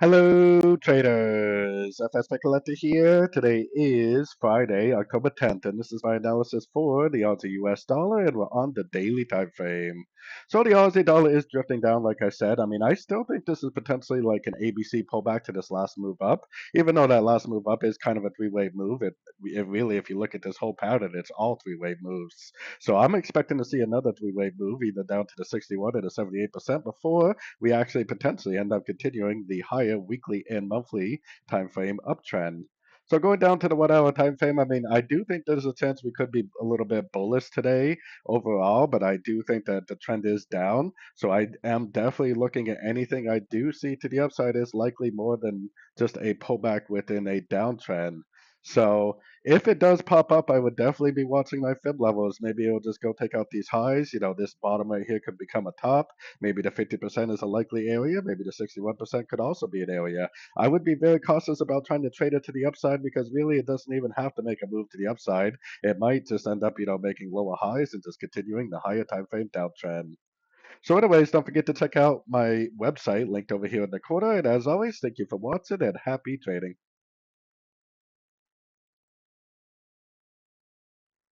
Hello, traders. FX Pip Collector here. Today is Friday, October 10th, and this is my analysis for the Aussie US dollar, and we're on the daily time frame. So the Aussie dollar is drifting down, like I said. I mean, I still think this is potentially like an ABC pullback to this last move up, even though that last move up is kind of a three-way move. It really, if you look at this whole pattern, it's all three-way moves. So I'm expecting to see another three-way move, either down to the 61 or the 78% before we actually potentially end up continuing the higher weekly and monthly time frame uptrend. So going down to the 1 hour time frame, I mean, I do think there's a chance we could be a little bit bullish today overall, but I do think that the trend is down. So I am definitely looking at anything I do see to the upside is likely more than just a pullback within a downtrend. So if it does pop up, I would definitely be watching my fib levels. Maybe it'll just go take out these highs. This bottom right here could become a top. Maybe the 50% is a likely area. Maybe the 61% could also be an area. I would be very cautious about trying to trade it to the upside because really it doesn't even have to make a move to the upside. It might just end up, making lower highs and just continuing the higher time frame downtrend. So anyways, don't forget to check out my website linked over here in the corner. And as always, thank you for watching and happy trading.